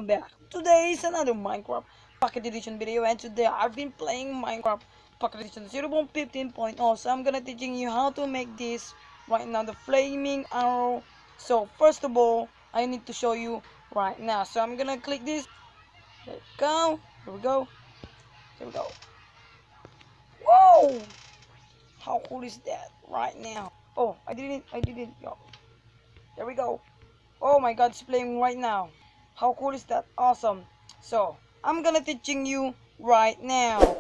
welcome back. Today is another Minecraft Pocket Edition video, and today I've been playing Minecraft Pocket Edition 0.15.0. So I'm gonna teaching you how to make this right now, the flaming arrow. So first of all, I need to show you right now. So I'm gonna click this. There we go. Here we go. Here we go. Whoa! How cool is that right now? Oh, I didn't. Yo. There we go. Oh my god, it's playing right now. How cool is that? Awesome. So, I'm gonna teaching you right now.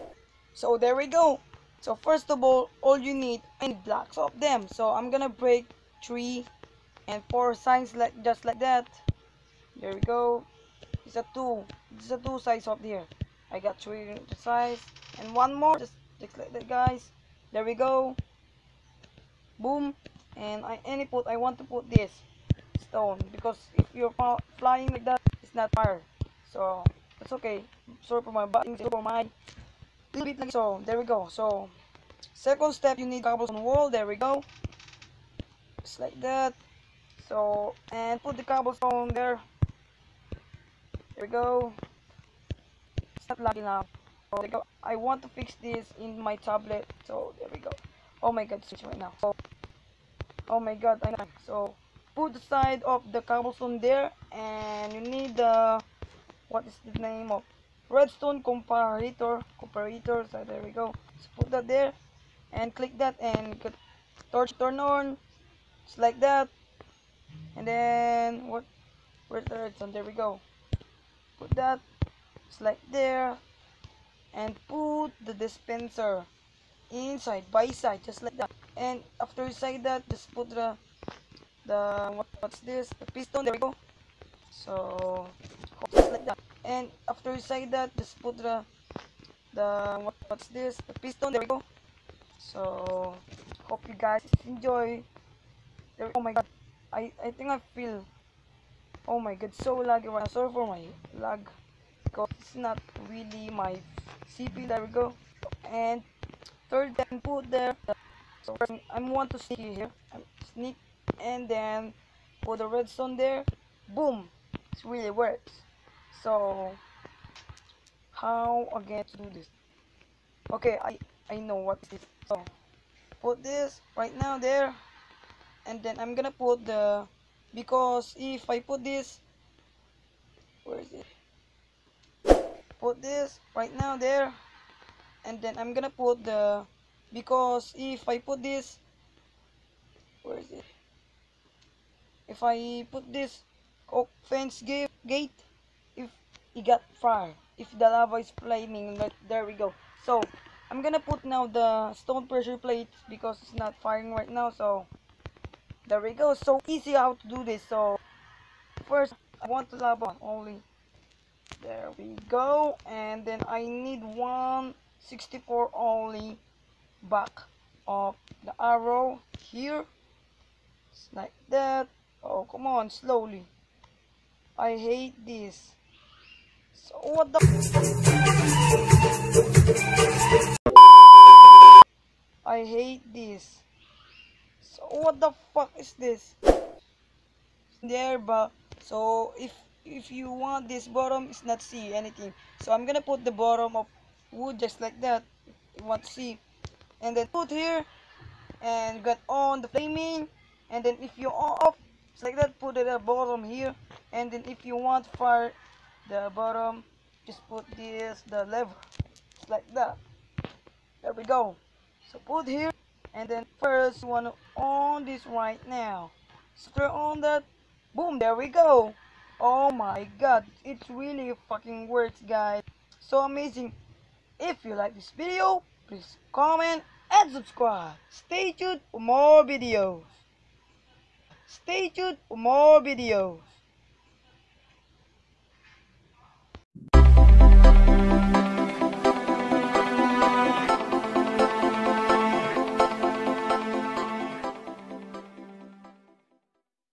So, there we go. So, first of all you need, I need blocks of them. So, I'm gonna break 3 and 4 signs like just like that. There we go. It's a 2. It's a 2 size up here. I got 3 size and one more. Just like that, guys. There we go. Boom. And I want to put this stone, because if you're flying like that, it's not fire. So that's okay. Sorry for my button, sorry for my little bit like so. There we go. So second step, you need cobblestone wall. There we go. Just like that. So and put the cobblestone there. There we go. It's not lucky now. So there we go. I want to fix this in my tablet. So there we go. Oh my god, switch right now. So oh my god, I know. So put the side of the cobblestone there, and you need the what is the name of redstone comparator. So there we go. So put that there and click that and torch turn on, just like that. And then where's the redstone? There we go. Put that just like there, and put the dispenser inside by side, just like that. And after you say that, just put the what's this, the piston. There we go. So just like that. And after you say that, just put the what's this, the piston. There we go. So hope you guys enjoy. There, oh my god, I think I feel, oh my god, so laggy right now. Sorry for my lag, because it's not really my CPU. There we go. And third, then put there. So first, I want to sneak here. Sneak, and then put the redstone there. Boom! It really works. So how again to do this? Okay, I know what it is. So put this right now there, and then I'm gonna put the, because if I put this, where is it? Put this right now there, and then I'm gonna put the, because if I put this, where is it? If I put this oak fence gate, if it got fire, if the lava is flaming, like there we go. So I'm gonna put now the stone pressure plate, because it's not firing right now. So there we go. So easy how to do this. So first, I want the lava only. There we go. And then I need 164 only back of the arrow here, just like that. Oh, come on, slowly. I hate this. So what the, I hate this. So what the fuck is this? There, but so if you want this bottom, it's not see anything. So I'm gonna put the bottom of wood just like that. If you want to see, and then put here and got on the flaming, and then if you off, just like that, put it at the bottom here. And then if you want fire the bottom, just put this the lever, just like that. There we go. So put here, and then first you want to on this right now. So turn on that, boom, there we go. Oh my god, it really fucking works, guys. So amazing. If you like this video, please comment and subscribe. Stay tuned for more videos. Stay tuned for more videos.